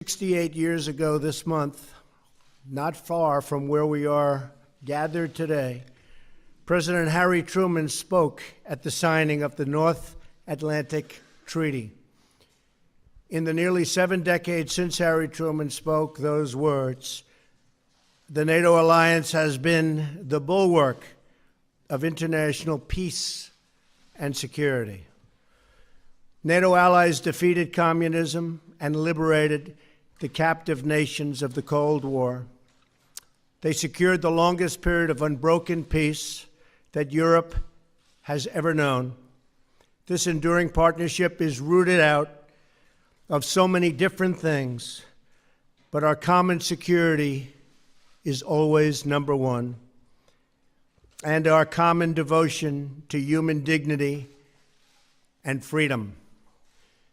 68 years ago this month, not far from where we are gathered today, President Harry Truman spoke at the signing of the North Atlantic Treaty. In the nearly 7 decades since Harry Truman spoke those words, the NATO alliance has been the bulwark of international peace and security. NATO allies defeated communism and liberated the captive nations of the Cold War. They secured the longest period of unbroken peace that Europe has ever known. This enduring partnership is rooted out of so many different things, but our common security is always number one, and our common devotion to human dignity and freedom.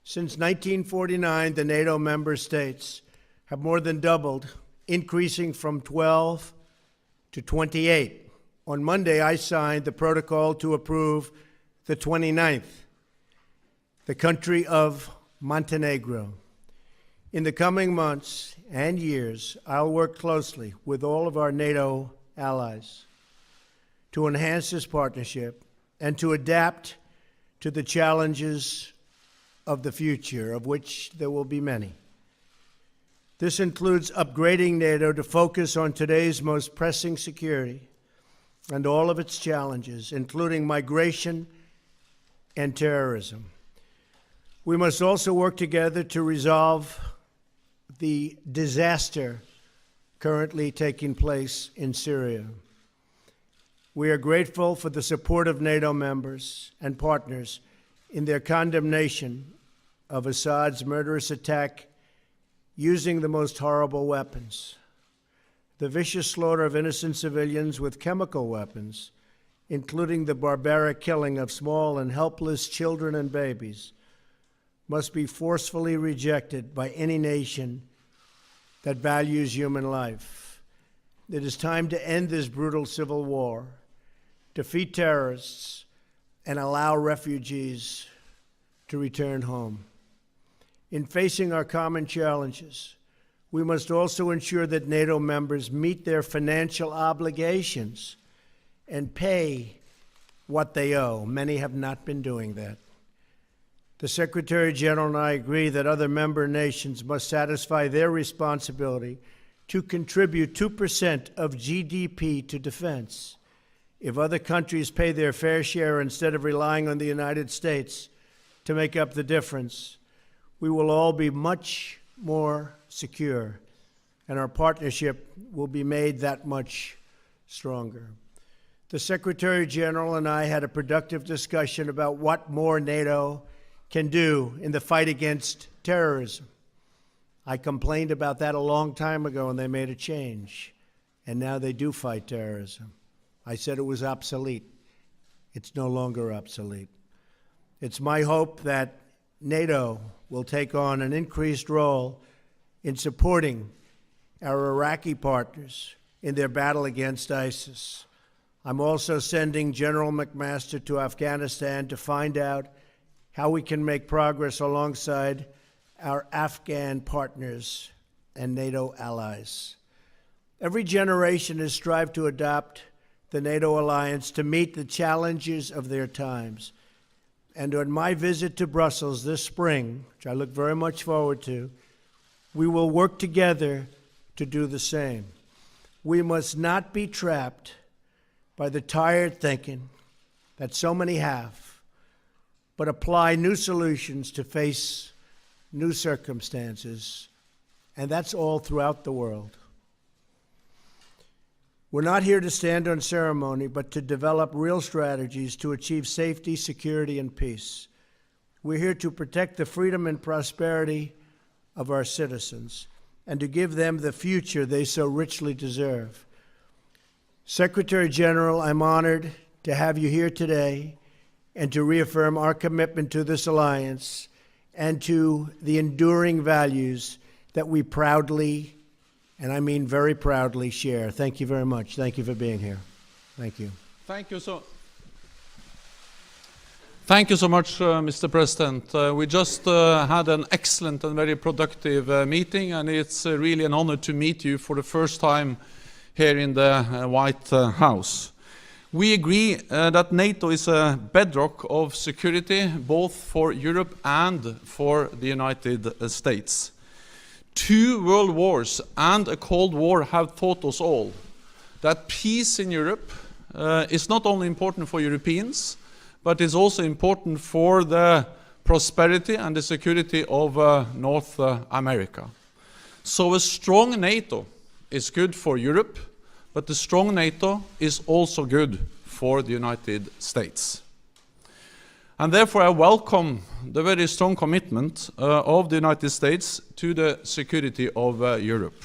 Since 1949, the NATO member states have more than doubled, increasing from 12 to 28. On Monday, I signed the protocol to approve the 29th, the country of Montenegro. In the coming months and years, I'll work closely with all of our NATO allies to enhance this partnership and to adapt to the challenges of the future, of which there will be many. This includes upgrading NATO to focus on today's most pressing security and all of its challenges, including migration and terrorism. We must also work together to resolve the disaster currently taking place in Syria. We are grateful for the support of NATO members and partners in their condemnation of Assad's murderous attack using the most horrible weapons. The vicious slaughter of innocent civilians with chemical weapons, including the barbaric killing of small and helpless children and babies, must be forcefully rejected by any nation that values human life. It is time to end this brutal civil war, defeat terrorists, and allow refugees to return home. In facing our common challenges, we must also ensure that NATO members meet their financial obligations and pay what they owe. Many have not been doing that. The Secretary General and I agree that other member nations must satisfy their responsibility to contribute 2% of GDP to defense. If other countries pay their fair share instead of relying on the United States to make up the difference, we will all be much more secure, and our partnership will be made that much stronger. The Secretary General and I had a productive discussion about what more NATO can do in the fight against terrorism. I complained about that a long time ago, and they made a change, and now they do fight terrorism. I said it was obsolete. It's no longer obsolete. It's my hope that NATO will take on an increased role in supporting our Iraqi partners in their battle against ISIS. I'm also sending General McMaster to Afghanistan to find out how we can make progress alongside our Afghan partners and NATO allies. Every generation has strived to adopt the NATO alliance to meet the challenges of their times. And on my visit to Brussels this spring, which I look very much forward to, we will work together to do the same. We must not be trapped by the tired thinking that so many have, but apply new solutions to face new circumstances, and that's all throughout the world. We're not here to stand on ceremony, but to develop real strategies to achieve safety, security, and peace. We're here to protect the freedom and prosperity of our citizens and to give them the future they so richly deserve. Secretary General, I'm honored to have you here today and to reaffirm our commitment to this alliance and to the enduring values that we proudly, and I mean very proudly, share. Thank you very much. Thank you for being here. Thank you. Thank you so Thank you so much, Mr. President. We just had an excellent and very productive meeting, and it's really an honor to meet you for the first time here in the White House. We agree that NATO is a bedrock of security, both for Europe and for the United States. 2 world wars and a Cold War have taught us all that peace in Europe is not only important for Europeans, but is also important for the prosperity and the security of North America. So a strong NATO is good for Europe, but a strong NATO is also good for the United States. And therefore I welcome the very strong commitment of the United States to the security of Europe.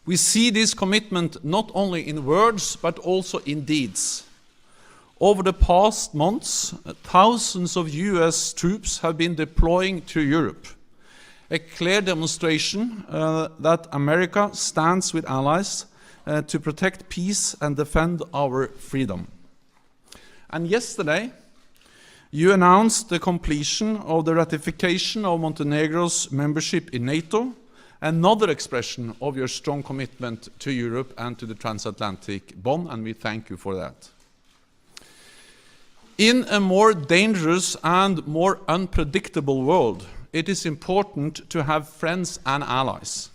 We see this commitment not only in words, but also in deeds. Over the past months, thousands of US troops have been deploying to Europe, a clear demonstration that America stands with allies to protect peace and defend our freedom. And yesterday, you announced the completion of the ratification of Montenegro's membership in NATO, another expression of your strong commitment to Europe and to the transatlantic bond, and we thank you for that. In a more dangerous and more unpredictable world, it is important to have friends and allies.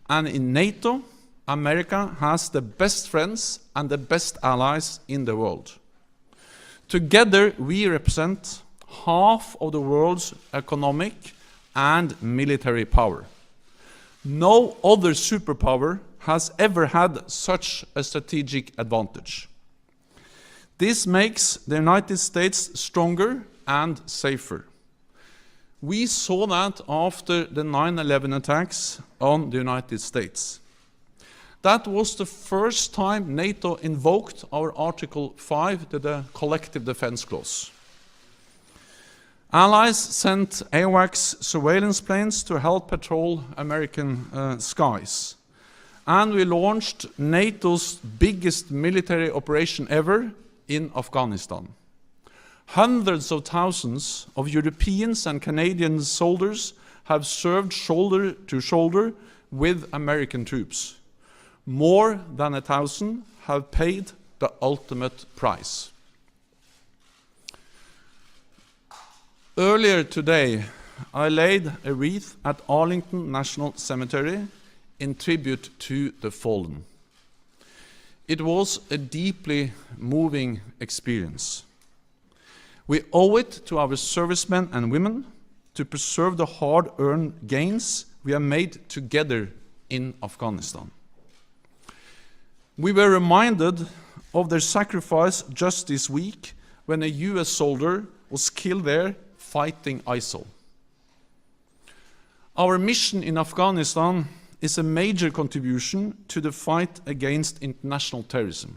And in NATO, America has the best friends and the best allies in the world. Together, we represent half of the world's economic and military power. No other superpower has ever had such a strategic advantage. This makes the United States stronger and safer. We saw that after the 9/11 attacks on the United States. That was the first time NATO invoked our Article 5, the Collective Defense Clause. Allies sent AWACS surveillance planes to help patrol American skies. And we launched NATO's biggest military operation ever in Afghanistan. Hundreds of thousands of Europeans and Canadian soldiers have served shoulder to shoulder with American troops. More than 1,000 have paid the ultimate price. Earlier today, I laid a wreath at Arlington National Cemetery in tribute to the fallen. It was a deeply moving experience. We owe it to our servicemen and women to preserve the hard-earned gains we have made together in Afghanistan. We were reminded of their sacrifice just this week when a US soldier was killed there fighting ISIL. Our mission in Afghanistan is a major contribution to the fight against international terrorism.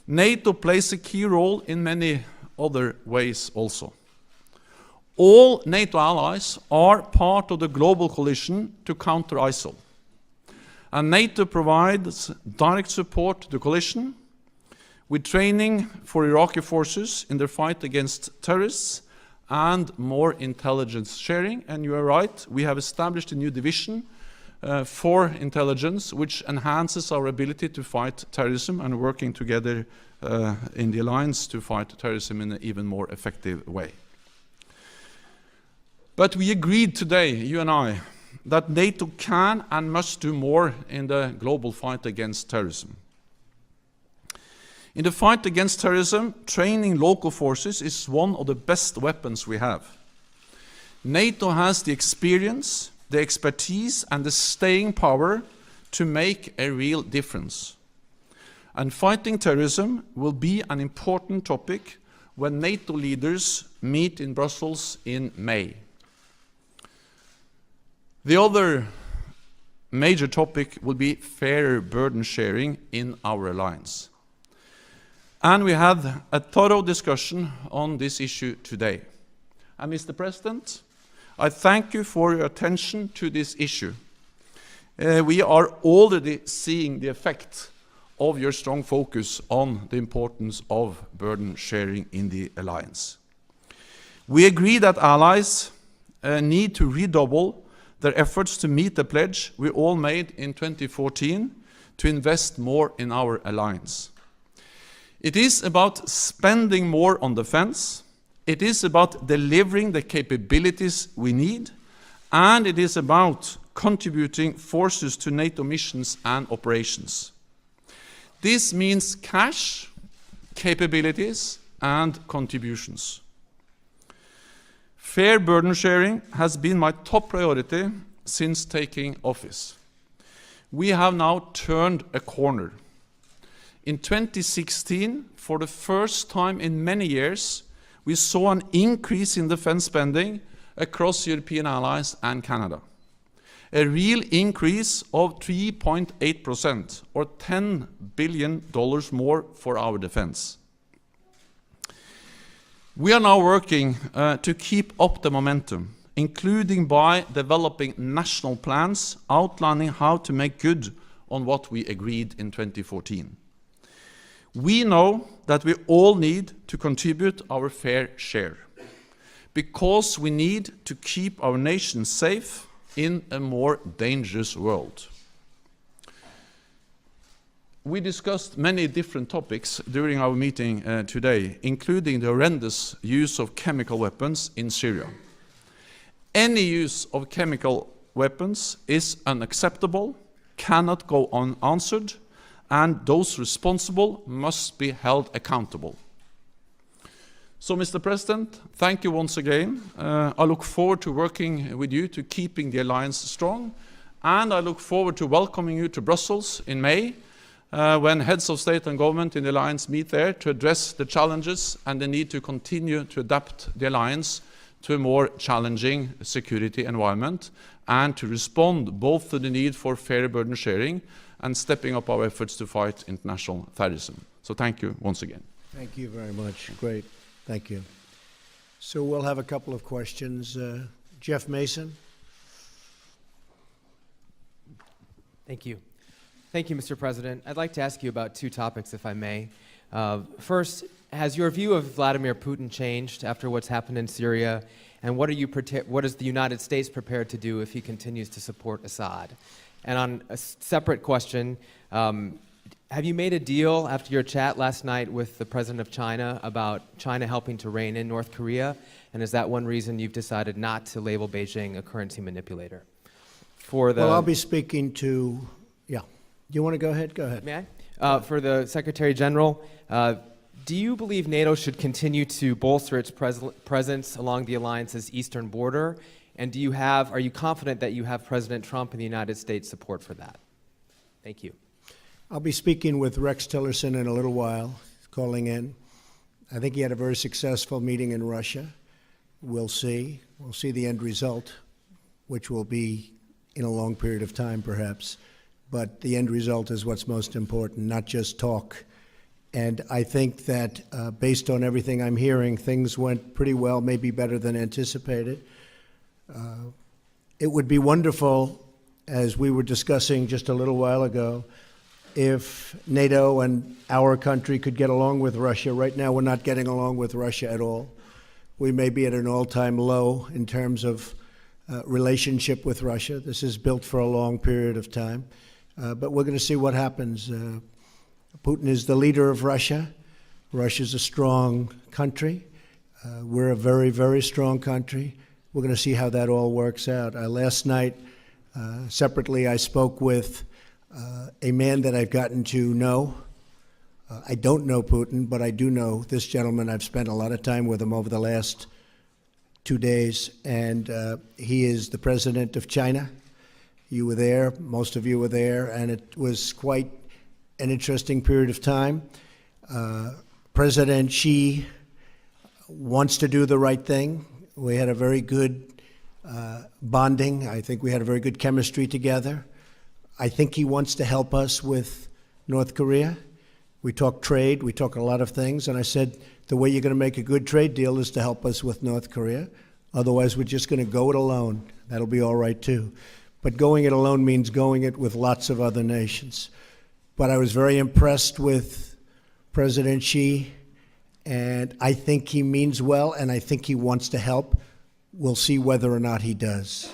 NATO plays a key role in many other ways also. All NATO allies are part of the global coalition to counter ISIL. And NATO provides direct support to the coalition with training for Iraqi forces in their fight against terrorists and more intelligence sharing. And you are right, we have established a new division for intelligence, which enhances our ability to fight terrorism and working together in the alliance to fight terrorism in an even more effective way. But we agreed today, you and I, that NATO can and must do more in the global fight against terrorism. In the fight against terrorism, training local forces is one of the best weapons we have. NATO has the experience, the expertise, and the staying power to make a real difference. And fighting terrorism will be an important topic when NATO leaders meet in Brussels in May. The other major topic will be fairer burden sharing in our alliance. And we had a thorough discussion on this issue today. And Mr. President, I thank you for your attention to this issue. We are already seeing the effect of your strong focus on the importance of burden sharing in the alliance. We agree that allies need to redouble their efforts to meet the pledge we all made in 2014 to invest more in our alliance. It is about spending more on defense, it is about delivering the capabilities we need, and it is about contributing forces to NATO missions and operations. This means cash, capabilities, and contributions. Fair burden sharing has been my top priority since taking office. We have now turned a corner. In 2016, for the first time in many years, we saw an increase in defense spending across European allies and Canada. A real increase of 3.8%, or $10 billion more for our defense. We are now working to keep up the momentum, including by developing national plans outlining how to make good on what we agreed in 2014. We know that we all need to contribute our fair share, because we need to keep our nation safe in a more dangerous world. We discussed many different topics during our meeting today, including the horrendous use of chemical weapons in Syria. Any use of chemical weapons is unacceptable, cannot go unanswered, and those responsible must be held accountable. So, Mr. President, thank you once again. I look forward to working with you to keeping the alliance strong, and I look forward to welcoming you to Brussels in May, when heads of state and government in the alliance meet there to address the challenges and the need to continue to adapt the alliance to a more challenging security environment, and to respond both to the need for fair burden sharing and stepping up our efforts to fight international terrorism. So thank you once again. Thank you very much. Great. Thank you. So we'll have a couple of questions. Jeff Mason. Thank you. Thank you, Mr. President. I'd like to ask you about two topics, if I may. First, has your view of Vladimir Putin changed after what's happened in Syria? And what is the United States prepared to do if he continues to support Assad? And on a separate question, have you made a deal after your chat last night with the president of China about China helping to rein in North Korea? And is that one reason you've decided not to label Beijing a currency manipulator? Well, I'll be speaking to, yeah. Do you want to go ahead? Go ahead. May I? For the Secretary General, do you believe NATO should continue to bolster its presence along the alliance's eastern border? And are you confident that you have President Trump and the United States support for that? Thank you. I'll be speaking with Rex Tillerson in a little while, calling in. I think he had a very successful meeting in Russia. We'll see. We'll see the end result, which will be in a long period of time, perhaps. But the end result is what's most important, not just talk. And I think that based on everything I'm hearing, things went pretty well, maybe better than anticipated. It would be wonderful, as we were discussing just a little while ago, if NATO and our country could get along with Russia. Right now, we're not getting along with Russia at all. We may be at an all-time low in terms of relationship with Russia. This is built for a long period of time. But we're going to see what happens. Putin is the leader of Russia. Russia's a strong country. We're a very, very strong country. We're going to see how that all works out. Last night, separately, I spoke with a man that I've gotten to know. I don't know Putin, but I do know this gentleman. I've spent a lot of time with him over the last 2 days, and he is the president of China. You were there, most of you were there, and it was quite an interesting period of time. President Xi wants to do the right thing. We had a very good bonding. I think we had a very good chemistry together. I think he wants to help us with North Korea. We talk trade, we talk a lot of things, and I said, the way you're going to make a good trade deal is to help us with North Korea. Otherwise, we're just going to go it alone. That'll be all right, too. But going it alone means going it with lots of other nations. but I was very impressed with President Xi, and I think he means well, and I think he wants to help. We'll see whether or not he does.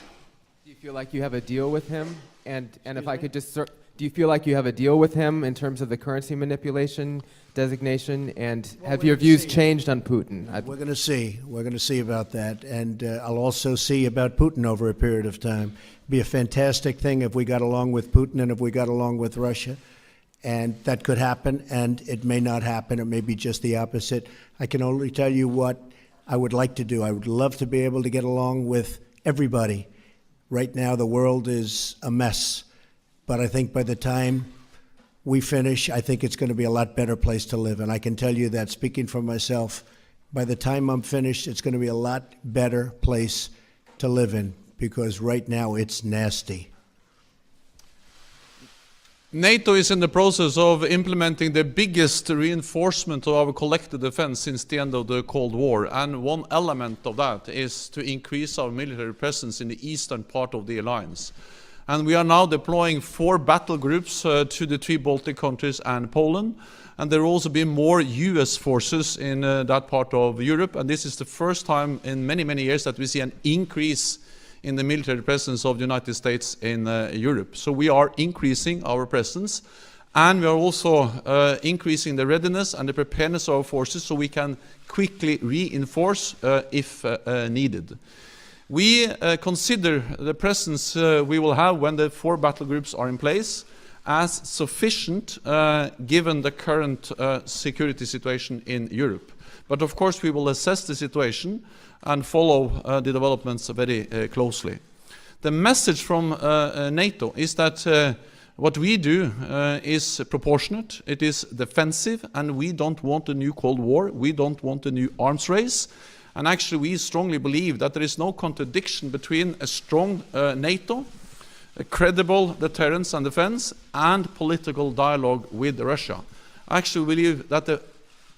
Do you feel like you have a deal with him? And if I could just, do you feel like you have a deal with him in terms of the currency manipulation designation? And have your views changed on Putin? We're going to see. We're going to see about that. And I'll also see about Putin over a period of time. It'd be a fantastic thing if we got along with Putin and if we got along with Russia. And that could happen, and it may not happen. It may be just the opposite. I can only tell you what I would like to do. I would love to be able to get along with everybody. Right now, the world is a mess. But I think by the time we finish, I think it's going to be a lot better place to live. And I can tell you that, speaking for myself, by the time I'm finished, it's going to be a lot better place to live in, because right now it's nasty. NATO is in the process of implementing the biggest reinforcement of our collective defense since the end of the Cold War. And one element of that is to increase our military presence in the eastern part of the alliance. And we are now deploying 4 battle groups to the 3 Baltic countries and Poland. And there will also be more US forces in that part of Europe. And this is the first time in many, many years that we see an increase in the military presence of the United States in Europe. So we are increasing our presence, and we are also increasing the readiness and the preparedness of our forces so we can quickly reinforce if needed. We consider the presence we will have when the 4 battle groups are in place as sufficient given the current security situation in Europe. But of course we will assess the situation and follow the developments very closely. The message from NATO is that what we do is proportionate, it is defensive, and we don't want a new Cold War, we don't want a new arms race. And actually we strongly believe that there is no contradiction between a strong NATO, a credible deterrence and defense, and political dialogue with Russia. I actually believe that the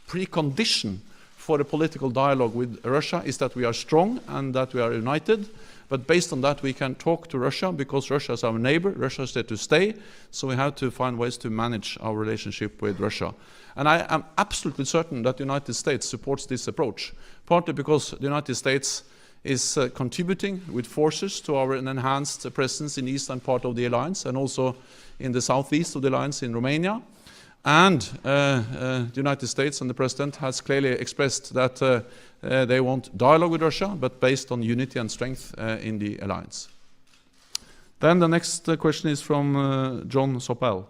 precondition for a political dialogue with Russia is that we are strong and that we are united. But based on that, we can talk to Russia because Russia is our neighbor, Russia is there to stay. So we have to find ways to manage our relationship with Russia. And I am absolutely certain that the United States supports this approach, partly because the United States is contributing with forces to our enhanced presence in the eastern part of the alliance and also in the southeast of the alliance in Romania. And the United States and the President has clearly expressed that they want dialogue with Russia, but based on unity and strength in the alliance. Then the next question is from John Sopel.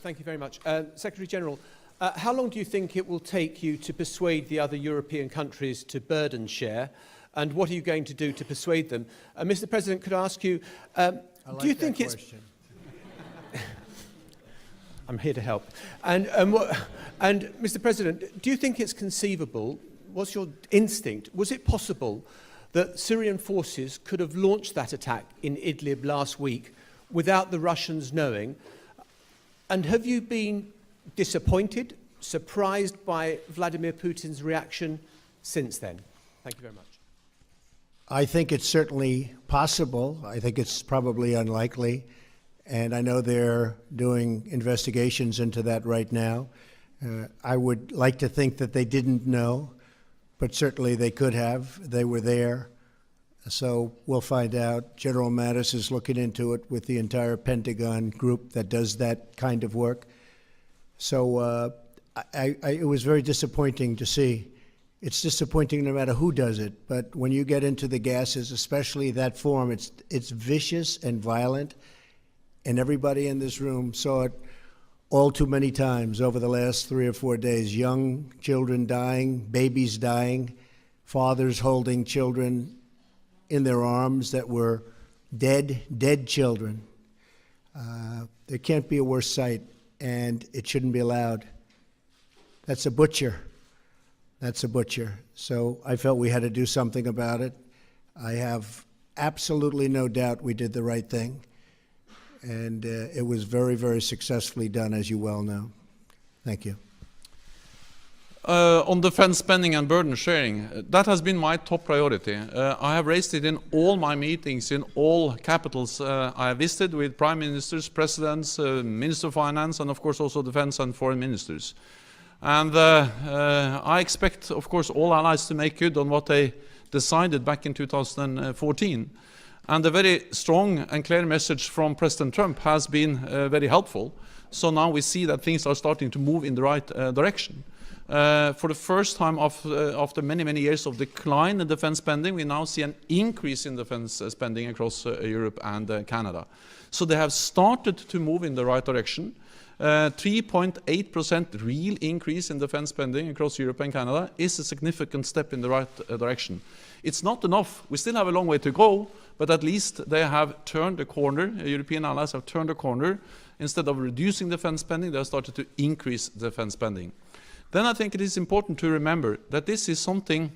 Thank you very much. Secretary General, how long do you think it will take you to persuade the other European countries to burden share? And what are you going to do to persuade them? Mr. President, could I ask you, do you think it's... I'm here to help. And Mr. President, do you think it's conceivable, what's your instinct, was it possible that Syrian forces could have launched that attack in Idlib last week without the Russians knowing? And have you been disappointed, surprised by Vladimir Putin's reaction since then? Thank you very much. I think it's certainly possible. I think it's probably unlikely. And I know they're doing investigations into that right now. I would like to think that they didn't know, but certainly they could have. They were there. So we'll find out. General Mattis is looking into it with the entire Pentagon group that does that kind of work. So it was very disappointing to see. It's disappointing no matter who does it, but when you get into the gases, especially that form, it's vicious and violent, and everybody in this room saw it all too many times over the last 3 or 4 days. Young children dying, babies dying, fathers holding children in their arms that were dead children. There can't be a worse sight, and it shouldn't be allowed. That's a butcher. That's a butcher. So I felt we had to do something about it. I have absolutely no doubt we did the right thing. And it was very, very successfully done, as you well know. Thank you. On defense spending and burden sharing, that has been my top priority. I have raised it in all my meetings, in all capitals I have visited with prime ministers, presidents, minister of finance, and of course also defense and foreign ministers. And I expect, of course, all allies to make good on what they decided back in 2014. And the very strong and clear message from President Trump has been very helpful. So now we see that things are starting to move in the right direction. For the first time after many, many years of decline in defense spending, we now see an increase in defense spending across Europe and Canada. So they have started to move in the right direction. 3.8% real increase in defense spending across Europe and Canada is a significant step in the right direction. It's not enough. We still have a long way to go, but at least they have turned the corner. European allies have turned the corner. Instead of reducing defense spending, they have started to increase defense spending. Then I think it is important to remember that this is something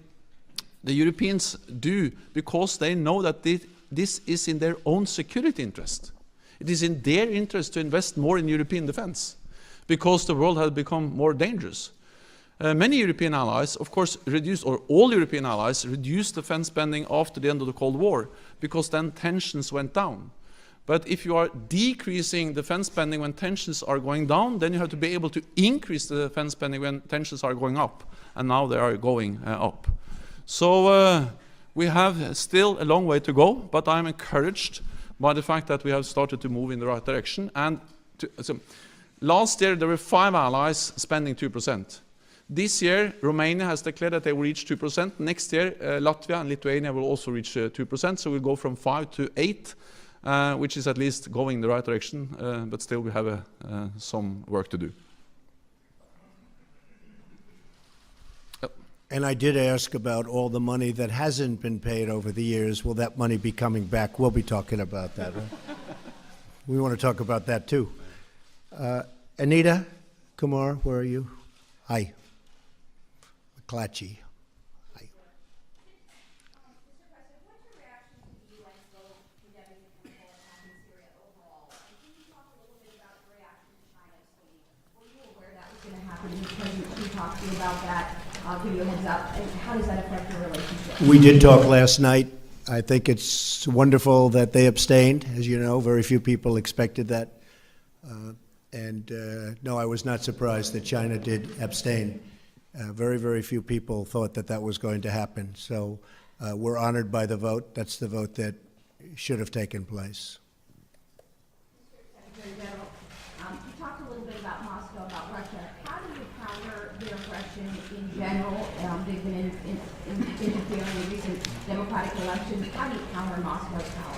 the Europeans do because they know that this is in their own security interest. It is in their interest to invest more in European defense because the world has become more dangerous. Many European allies, of course, reduced, or all European allies, reduced defense spending after the end of the Cold War because then tensions went down. But if you are decreasing defense spending when tensions are going down, then you have to be able to increase the defense spending when tensions are going up. And now they are going up. So we have still a long way to go, but I'm encouraged by the fact that we have started to move in the right direction. And so last year, there were 5 allies spending 2%. This year, Romania has declared that they will reach 2%. Next year, Latvia and Lithuania will also reach 2%. So we'll go from 5 to 8. Which is at least going in the right direction, but still we have some work to do. And I did ask about all the money that hasn't been paid over the years. Will that money be coming back? We'll be talking about that. Right? We want to talk about that too. Anita Kumar, where are you? Hi. McClatchy. Talk to you about that, give you a heads up, and how does that affect your relationship? We did talk last night. I think it's wonderful that they abstained. As you know, very few people expected that. No, I was not surprised that China did abstain. Very, very few people thought that that was going to happen. So we're honored by the vote. That's the vote that should have taken place. Secretary General, you talked a little bit about Moscow, about Russia. How do you counter their aggression in general? They've been interfering in recent democratic elections. How do you counter Moscow's power?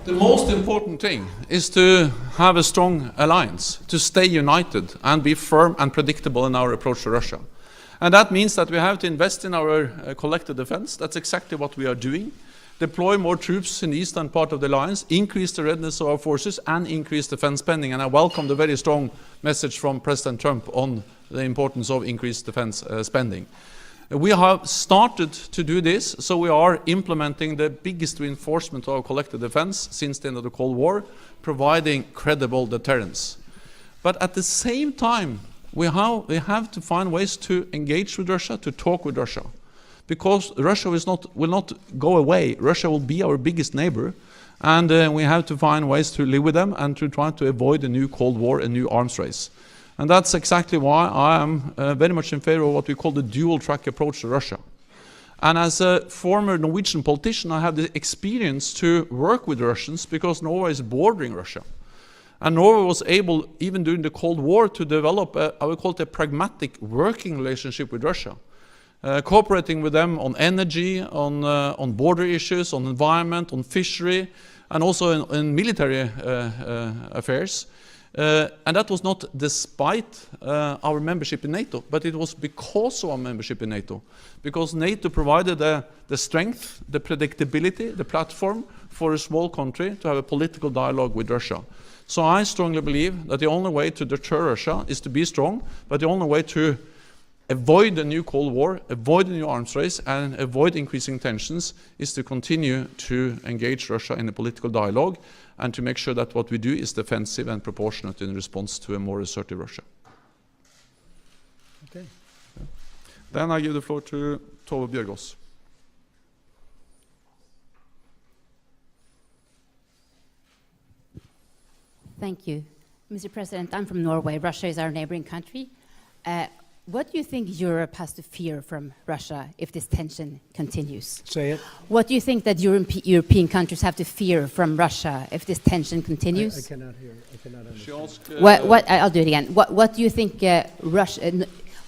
The most important thing is to have a strong alliance, to stay united and be firm and predictable in our approach to Russia. And that means that we have to invest in our collective defense. That's exactly what we are doing. Deploy more troops in the eastern part of the alliance, increase the readiness of our forces, and increase defense spending. And I welcome the very strong message from President Trump on the importance of increased defense spending. We have started to do this, so we are implementing the biggest reinforcement of our collective defense since the end of the Cold War, providing credible deterrence. But at the same time, we have to find ways to engage with Russia, to talk with Russia. Because Russia will not go away. Russia will be our biggest neighbor. And we have to find ways to live with them and to try to avoid a new Cold War, a new arms race. And that's exactly why I am very much in favor of what we call the dual-track approach to Russia. And as a former Norwegian politician, I have the experience to work with Russians because Norway is bordering Russia. And Norway was able, even during the Cold War, to develop, I would call it a pragmatic working relationship with Russia. Cooperating with them on energy, on border issues, on environment, on fishery, and also in military affairs. And that was not despite our membership in NATO, but it was because of our membership in NATO. Because NATO provided the strength, the predictability, the platform for a small country to have a political dialogue with Russia. So I strongly believe that the only way to deter Russia is to be strong, but the only way to avoid a new Cold War, avoid a new arms race, and avoid increasing tensions is to continue to engage Russia in a political dialogue and to make sure that what we do is defensive and proportionate in response to a more assertive Russia. Then I give the floor to Tove Bjørgaas. Thank you. Mr. President, I'm from Norway. Russia is our neighboring country. What do you think Europe has to fear from Russia if this tension continues? Say it. What do you think that European countries have to fear from Russia if this tension continues? I cannot hear. I cannot understand. She asked, I'll do it again. What do you think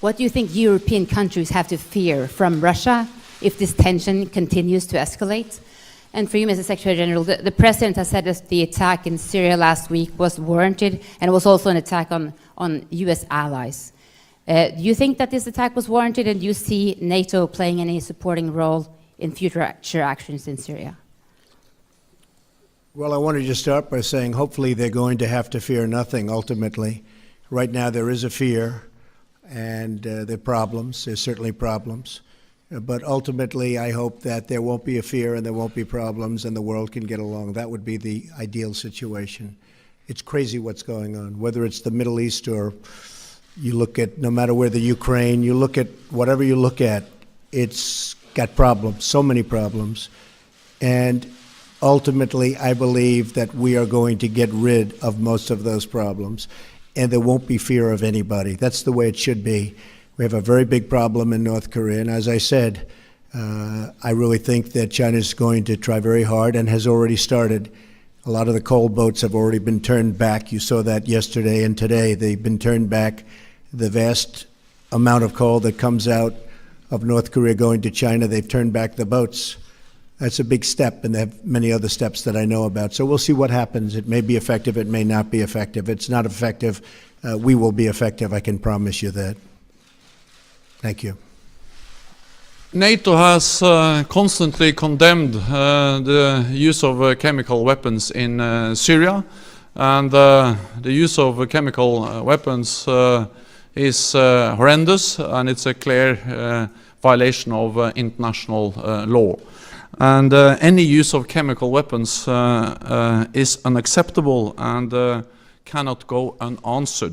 what do you think European countries have to fear from Russia if this tension continues to escalate? And for you, Mr. Secretary General, the President has said that the attack in Syria last week was warranted, and it was also an attack on U.S. allies. Do you think that this attack was warranted, and do you see NATO playing any supporting role in future actions in Syria? Well, I wanted to start by saying hopefully they're going to have to fear nothing ultimately. Right now there is a fear, and there are problems. There's certainly problems. But ultimately, I hope that there won't be a fear and there won't be problems and the world can get along. That would be the ideal situation. It's crazy what's going on, whether it's the Middle East or you look at, no matter where the Ukraine, you look at whatever you look at, it's got problems, so many problems. And ultimately, I believe that we are going to get rid of most of those problems and there won't be fear of anybody. That's the way it should be. We have a very big problem in North Korea, and as I said, I really think that China is going to try very hard and has already started. A lot of the coal boats have already been turned back. You saw that yesterday and today. They've been turned back. The vast amount of coal that comes out of North Korea going to China, they've turned back the boats. That's a big step, and they have many other steps that I know about. So we'll see what happens. It may be effective, it may not be effective. It's not effective. We will be effective, I can promise you that. Thank you. NATO has constantly condemned the use of chemical weapons in Syria, and the use of chemical weapons is horrendous, and it's a clear violation of international law. And any use of chemical weapons is unacceptable and cannot go unanswered.